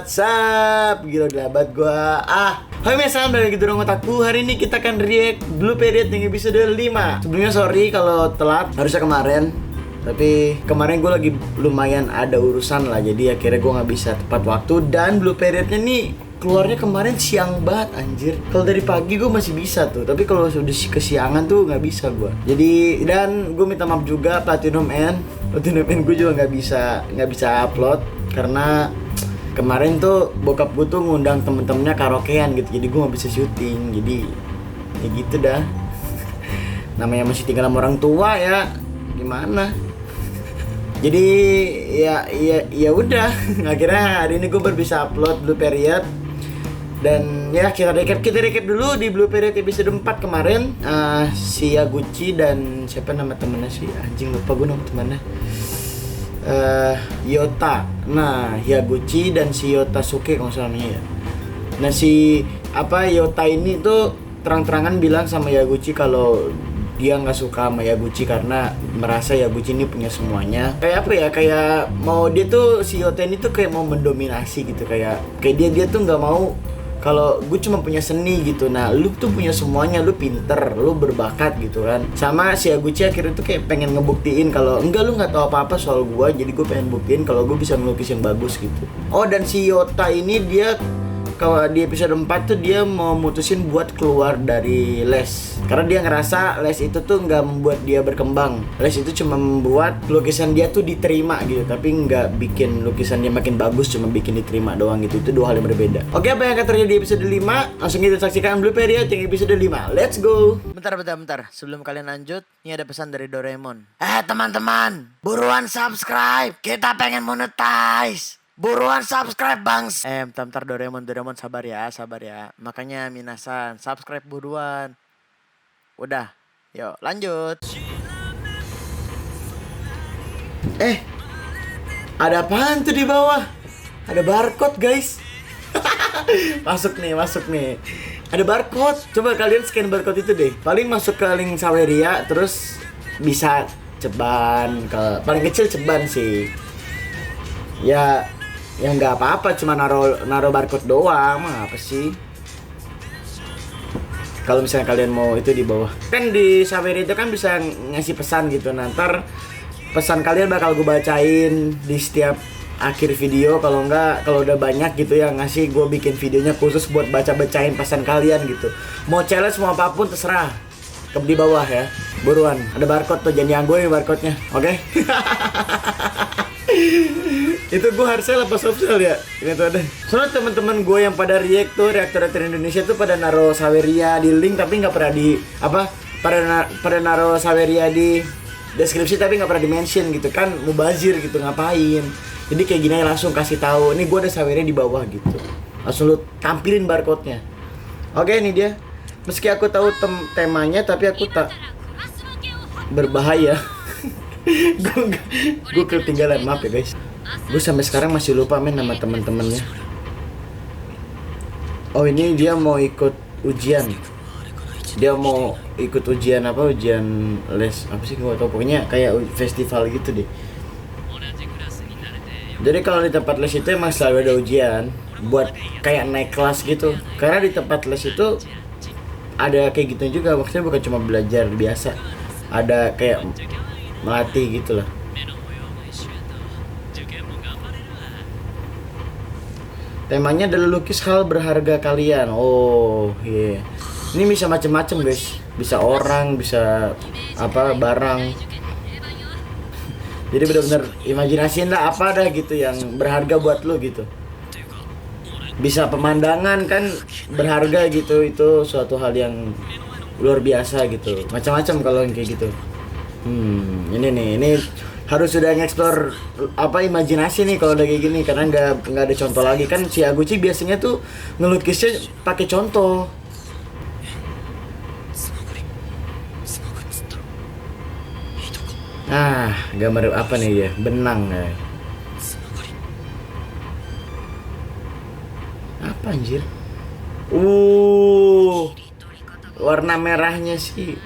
what's up? Gila banget gua. Hai salam dari Gitu Dong Otakku. Hari ini kita akan react Blue Period yang episode 5. Sebelumnya sorry kalau telat, harusnya kemarin. Tapi kemarin gue lagi lumayan ada urusan lah, jadi akhirnya gue gak bisa tepat waktu. Dan Blue Periodnya nih keluarnya kemarin siang banget anjir. Kalau dari pagi gue masih bisa tuh, tapi kalau sudah kesiangan tuh nggak bisa gue. Jadi dan gue minta maaf juga Platinum N gue juga nggak bisa upload karena kemarin tuh bokap gue tuh ngundang temen-temennya karaokean gitu, jadi gue nggak bisa syuting. Jadi ya gitu dah. Namanya masih tinggal sama orang tua ya, gimana? Jadi ya udah. Akhirnya hari ini gue baru bisa upload Blue Period. Dan ya kita recap dulu di Blue Period episode 4 kemarin. Si Yaguchi dan siapa nama temennya sih? Anjing lupa gue nama temennya. Yota. Nah, Yaguchi dan si Yota Suke kalau salah namanya ya. Nah, si Yota ini tuh terang-terangan bilang sama Yaguchi kalau dia nggak suka sama Yaguchi karena merasa Yaguchi ini punya semuanya. Kayak mau dia tuh si Yota ini tuh kayak mau mendominasi gitu, kayak dia tuh nggak mau kalau gue cuma punya seni gitu. Nah, lu tuh punya semuanya, lu pinter, lu berbakat gitu kan. Sama si Yaguchi akhirnya tuh kayak pengen ngebuktiin kalau enggak, lu nggak tahu apa-apa soal gue, jadi gue pengen buktiin kalau gue bisa ngelukis yang bagus gitu. Oh, dan si Yota ini dia kalau di episode 4 tuh dia mau mutusin buat keluar dari les karena dia ngerasa les itu tuh nggak membuat dia berkembang. Les itu cuma membuat lukisan dia tuh diterima gitu, tapi nggak bikin lukisan dia makin bagus, cuma bikin diterima doang gitu. Itu dua hal yang berbeda. Oke, apa yang akan terjadi di episode 5? Langsung kita saksikan Blue Period yang episode 5. Let's go. Bentar. Sebelum kalian lanjut, ini ada pesan dari Doraemon. Teman-teman, buruan subscribe. Kita pengen monetize. Buruan subscribe bangs. Bentar Doraemon sabar ya. Makanya minasan, subscribe buruan. Udah, yuk lanjut. Ada apaan tuh di bawah? Ada barcode guys. Masuk nih. Ada barcode. Coba kalian scan barcode itu deh. Paling masuk ke link Saweria, terus bisa ceban ke paling kecil ceban sih. Ya nggak apa-apa, cuma naro barcode doang, mah apa sih? Kalau misalnya kalian mau itu di bawah, kan di Saweria itu kan bisa ngasih pesan gitu. Nanti pesan kalian bakal gue bacain di setiap akhir video. Kalau udah banyak gitu ya ngasih, gue bikin videonya khusus buat bacain pesan kalian gitu. Mau challenge mau apapun terserah. Ke di bawah ya, buruan. Ada barcode tuh, jangan gue nih barcode-nya, oke? Itu gue harusnya lepas optional ya. Ini tuh ada. Soalnya teman-teman gue yang pada react tuh, reaktor Indonesia tuh pada naro Saweria di link tapi nggak pernah di pada naro Saweria di deskripsi tapi nggak pernah di mention gitu kan, mubazir gitu, ngapain? Jadi kayak gini langsung kasih tahu, ini gue ada Saweria di bawah gitu. Langsung lu tampilin barcode-nya. Oke, ini dia. Meski aku tahu temanya tapi aku tak berbahaya. Gue ketinggalan, maaf ya guys. Gue sampai sekarang masih lupa nama teman-temannya. Oh, ini dia mau ikut ujian. Dia mau ikut ujian ujian les apa sih, gue tau. Pokoknya kayak festival gitu deh. Jadi kalau di tempat les itu emang selalu ada ujian buat kayak naik kelas gitu. Karena di tempat les itu ada kayak gitu juga, maksudnya bukan cuma belajar biasa, ada kayak melatih gitu lah. Temanya adalah lukis hal berharga kalian. Oh iya, ini bisa macam-macam guys, bisa orang, bisa barang. Jadi benar-benar imajinasiin lah apa dah gitu yang berharga buat lo gitu. Bisa pemandangan kan berharga gitu, itu suatu hal yang luar biasa gitu. Macam-macam kalau yang kayak gitu. Ini harus sudah nge-explore imajinasi nih kalau udah kayak gini, karena nggak ada contoh lagi kan. Si Yaguchi biasanya tuh ngelukisnya pakai contoh. Gambar apa nih ya? Benang ya. Apa anjir? Warna merahnya sih.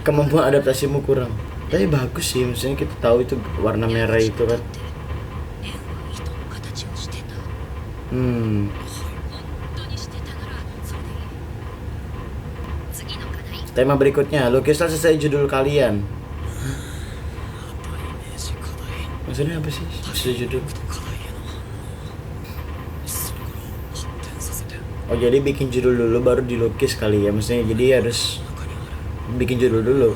Kemampuan adaptasimu kurang. Tapi bagus sih, maksudnya kita tahu itu warna merah itu kan. Hmm. Tema berikutnya, lukislah sesuai judul kalian. Maksudnya apa sih? Sesuai judul. Oh, jadi bikin judul dulu baru dilukis kali ya. Maksudnya jadi harus bikin judul dulu.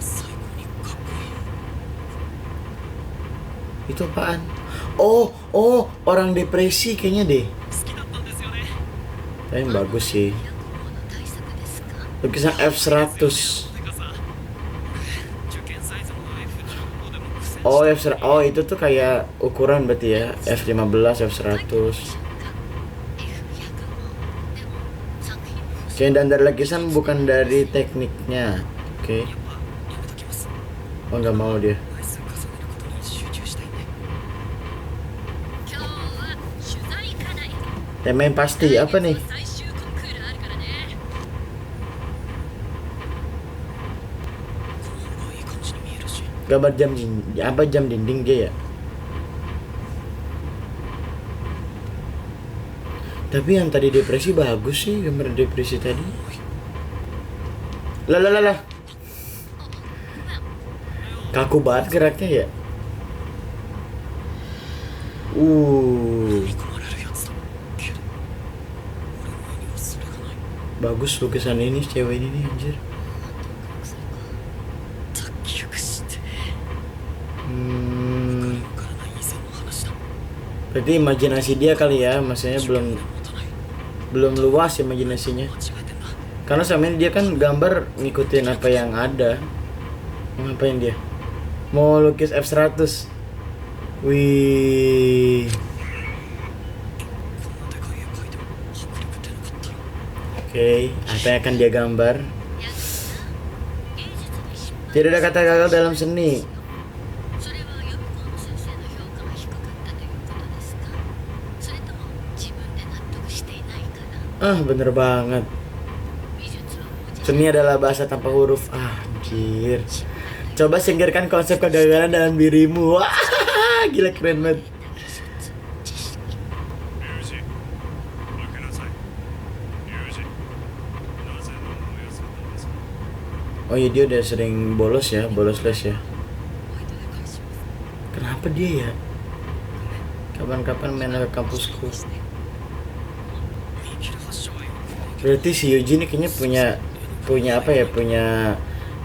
Itu apaan? Oh, orang depresi kayaknya deh. Tapi bagus sih. Lukisan F100. Oh, itu tuh kayak ukuran berarti ya. F15, F100. Oke, dan dari lukisan bukan dari tekniknya. Oke. Oh, nggak mau dia. Tema yang pasti apa nih? Gambar jam dinding dia ya. Tapi yang tadi depresi bagus sih, gambar depresi tadi. Lah. Kaku banget geraknya ya. Bagus lukisan ini cewek ini nih anjir. Berarti imajinasi dia kali ya, maksudnya belum luas imajinasinya. Karena sama ini dia kan gambar ngikutin apa yang ada. Mau ngapain dia? Mau lukis F100. Wih. Oke, apa yang akan dia gambar? Tidak ada kata gagal dalam seni. Bener banget. Seni adalah bahasa tanpa huruf. Anjir. Coba singkirkan konsep kegagalan dalam dirimu. Wah, gila keren banget. Oh iya, dia udah sering bolos les ya. Kenapa dia ya? Kapan-kapan main ke kampusku. Berarti si Yuji ini kayaknya punya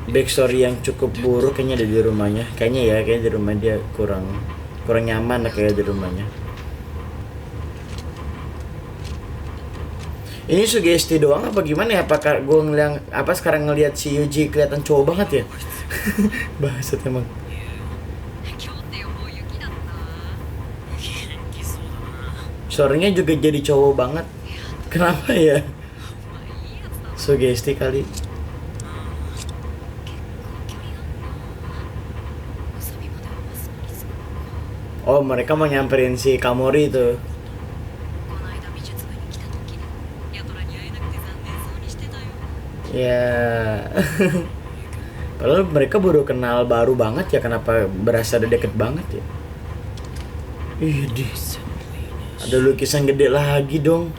backstory yang cukup buruk kayaknya di rumahnya. Kayaknya di rumah dia kurang nyaman lah kayak di rumahnya. Ini sugesti doang apa gimana ya? Apakah gue sekarang ngelihat si Yuji kelihatan cowok banget ya? Bahasa emang. Suaranya juga jadi cowok banget. Kenapa ya? Sugesti kali. Oh, mereka mau nyamperin si Kamori itu. Ya. Padahal mereka baru kenal baru banget ya, kenapa berasa deket banget ya? Ih, ada lukisan gede lagi dong.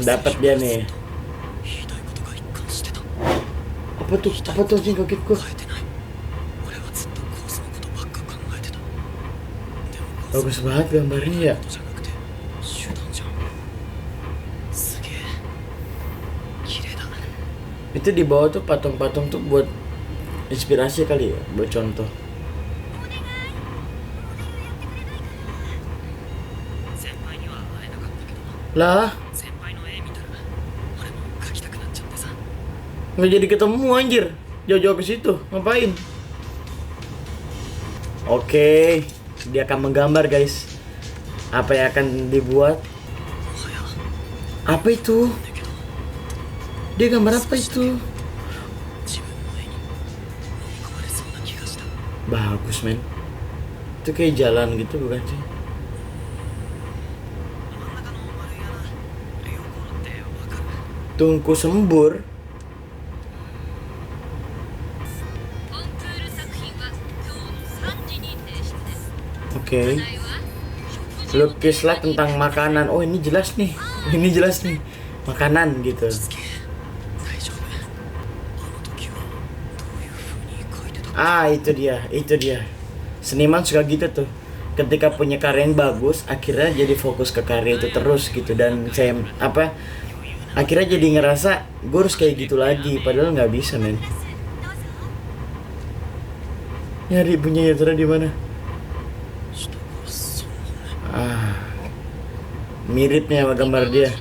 Dapat dia nih. Apa tuh sih kaget gua. Bagus banget gambarnya ya. Itu di bawah tuh patung-patung tuh buat inspirasi kali ya, buat contoh. Lah, nggak jadi ketemu anjir. Jauh-jauh ke situ, ngapain? Oke, dia akan menggambar guys. Apa yang akan dibuat? Apa itu? Dia gambar apa itu? Bagus men. Itu kayak jalan gitu bukan sih? Tungku Sembur. Oke. Lukislah tentang makanan. Oh, ini jelas nih. Ini jelas nih. Makanan gitu. Ah, itu dia. Seniman suka gitu tuh. Ketika punya karya yang bagus, akhirnya jadi fokus ke karya itu terus gitu. Dan saya akhirnya jadi ngerasa gue harus kayak gitu lagi, padahal nggak bisa, men. Nyari punya Yatra di mana? Ah, miripnya sama gambar dia.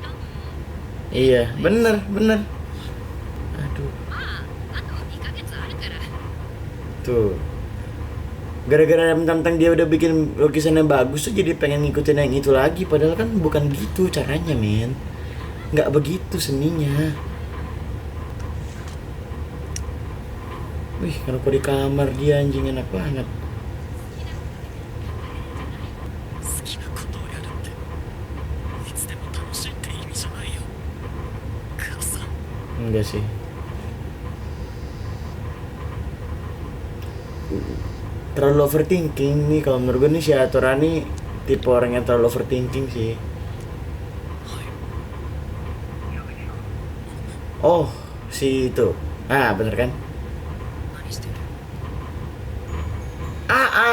Iya, bener. Aduh, tuh. Gara-gara mentang-mentang dia udah bikin lukisannya bagus tuh jadi pengen ngikutin yang itu lagi. Padahal kan bukan gitu caranya, men. Nggak begitu seninya. Wih, kenapa di kamar dia, anjing, enak banget. Enggak sih. Terlalu overthinking nih kalau menurut gue nih, si Hatorani tipe orang yang terlalu overthinking sih. Oh, si itu. Ah, bener kan?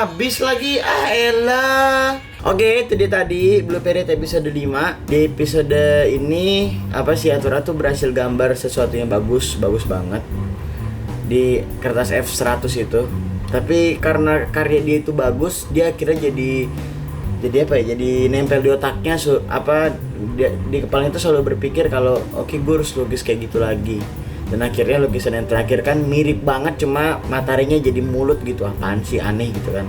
Abis lagi. Elah. Oke, itu dia tadi Blue Period episode 5. Di episode ini si Hatora tuh berhasil gambar sesuatu yang bagus banget di kertas F100 itu. Tapi karena karya dia itu bagus, dia akhirnya jadi nempel di otaknya di kepalanya itu selalu berpikir kalau oke, gue harus lukis kayak gitu lagi. Dan akhirnya lukisan yang terakhir kan mirip banget, cuma mataharinya jadi mulut gitu. Apaan sih, aneh gitu kan.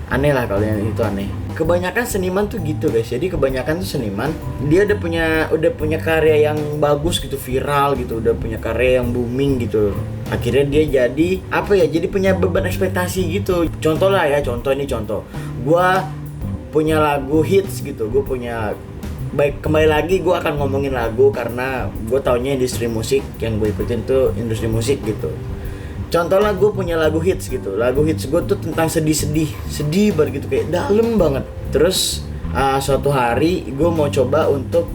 Aneh lah kalau yang itu aneh. Kebanyakan seniman tuh gitu, guys. Jadi kebanyakan tuh seniman dia udah punya karya yang bagus gitu, viral gitu, udah punya karya yang booming gitu. Akhirnya dia jadi punya beban ekspektasi gitu. Contoh. Gua punya lagu hits gitu. Kembali lagi gue akan ngomongin lagu karena gue taunya industri musik, yang gue ikutin tuh industri musik gitu. Contoh lah, gue punya lagu hits gitu. Lagu hits gue tuh tentang sedih banget gitu, kayak dalam banget. Terus suatu hari gue mau coba untuk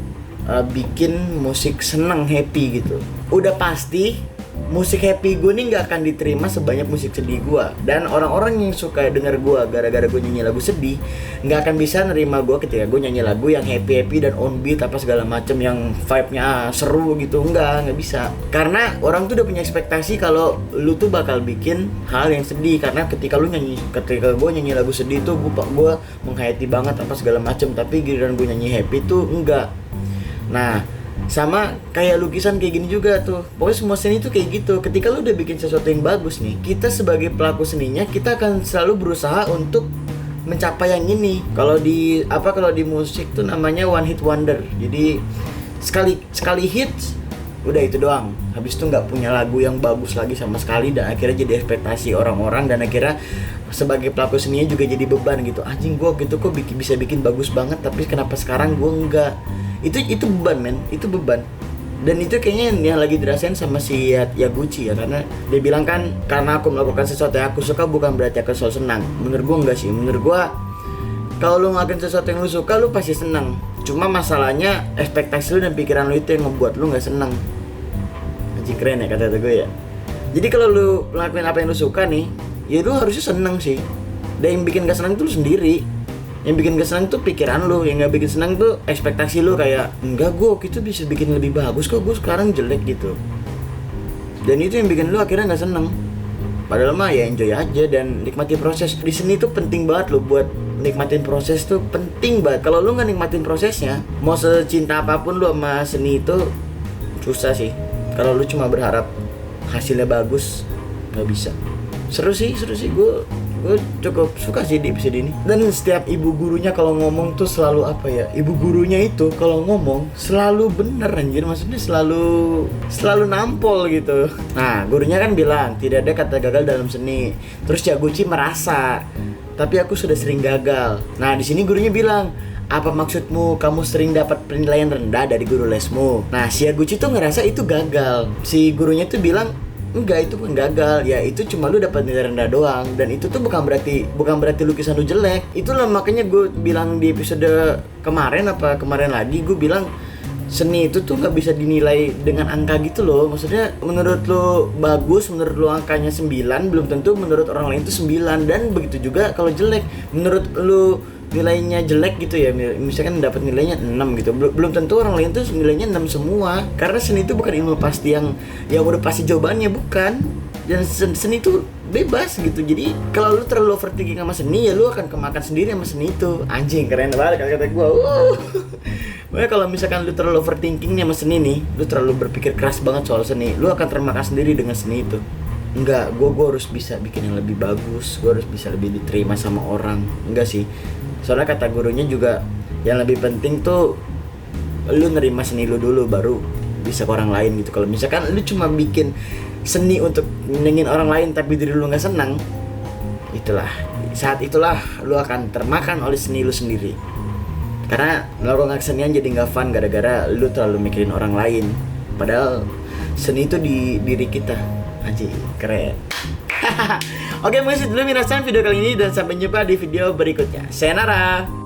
bikin musik senang, happy gitu. Udah pasti musik happy gue nih gak akan diterima sebanyak musik sedih gue. Dan orang-orang yang suka denger gue gara-gara gue nyanyi lagu sedih gak akan bisa nerima gue ketika gue nyanyi lagu yang happy dan on beat apa segala macem, yang vibe-nya seru gitu. Nggak bisa. Karena orang tuh udah punya ekspektasi kalau lu tuh bakal bikin hal yang sedih. Karena ketika gue nyanyi lagu sedih tuh gue menghayati banget apa segala macem. Tapi giliran gue nyanyi happy tuh enggak. Nah, sama kayak lukisan kayak gini juga tuh. Pokoknya semua seni tuh kayak gitu. Ketika lu udah bikin sesuatu yang bagus nih, kita sebagai pelaku seninya, kita akan selalu berusaha untuk mencapai yang ini. Kalau di musik tuh namanya one hit wonder. Jadi sekali hits udah itu doang. Habis itu nggak punya lagu yang bagus lagi sama sekali, dan akhirnya jadi ekspektasi orang-orang, dan akhirnya sebagai pelaku seninya juga jadi beban gitu. Anjing, gua gitu kok bisa bikin bagus banget, tapi kenapa sekarang gua enggak? Itu beban, men. Itu beban. Dan itu kayaknya yang lagi dirasain sama si Yaguchi ya, karena dia bilang kan, karena aku melakukan sesuatu yang aku suka bukan berarti aku selalu senang. Menurut gua enggak sih. Menurut gua kalau lu ngelakuin sesuatu yang lu suka, lu pasti senang. Cuma masalahnya ekspektasi lu dan pikiran lu itu yang ngebuat lu nggak senang. Anjing, keren ya kata gue ya. Jadi kalau lu ngelakuin apa yang lu suka nih, ya lu harusnya senang sih. Dan yang bikin gak senang itu lu sendiri. Yang bikin gak senang tuh pikiran lu. Yang gak bikin senang tuh ekspektasi lu, kayak enggak, gue gitu bisa bikin lebih bagus kok, gue sekarang jelek gitu. Dan itu yang bikin lu akhirnya gak senang. Padahal mah ya enjoy aja dan nikmati proses. Di seni tuh penting banget lo buat nikmatin proses, tuh penting banget. Kalau lu gak nikmatin prosesnya, mau secinta apapun lu sama seni itu susah sih. Kalau lu cuma berharap hasilnya bagus, gak bisa. Seru sih, gue cukup suka sih di episode ini. Dan setiap ibu gurunya kalau ngomong tuh selalu ibu gurunya itu kalau ngomong selalu bener, anjir. Maksudnya selalu nampol gitu. Nah, gurunya kan bilang tidak ada kata gagal dalam seni. Terus Yaguchi merasa, tapi aku sudah sering gagal. Nah, di sini gurunya bilang, apa maksudmu kamu sering dapat penilaian rendah dari guru lesmu? Nah, si Yaguchi tuh ngerasa itu gagal. Si gurunya tuh bilang, Enggak, itu kan gagal. Ya itu cuma lu dapat nilai rendah doang, dan itu tuh bukan berarti lukisan lu jelek. Itulah makanya gue bilang di episode kemarin lagi gue bilang seni itu tuh nggak bisa dinilai dengan angka gitu loh. Maksudnya menurut lo bagus, menurut lo angkanya 9, belum tentu menurut orang lain itu 9. Dan begitu juga kalau jelek, menurut lo nilainya jelek gitu ya, misalkan dapat nilainya 6 gitu, belum tentu orang lain tuh nilainya 6 semua. Karena seni itu bukan ilmu pasti yang udah pasti jawabannya, bukan. Dan seni itu bebas gitu. Jadi kalau lu terlalu overthinking sama seni, ya lu akan kemakan sendiri sama seni itu. Anjing, keren banget kata gue. Makanya kalau misalkan lu terlalu overthinking nih sama seni nih, lu terlalu berpikir keras banget soal seni, lu akan termakan sendiri dengan seni itu. Enggak, gue harus bisa bikin yang lebih bagus, gue harus bisa lebih diterima sama orang. Enggak sih, soalnya kata gurunya juga yang lebih penting tuh lu nerima seni lu dulu, baru bisa ke orang lain gitu. Kalau misalkan lu cuma bikin seni untuk nyenengin orang lain tapi diri lu nggak senang, saat itulah lu akan termakan oleh seni lu sendiri. Karena melakukan kesenian jadi nggak fun gara-gara lu terlalu mikirin orang lain. Padahal seni itu di diri kita. Anjir, keren. Oke, mungkin dulu minasan video kali ini, dan sampai jumpa di video berikutnya. Sayonara.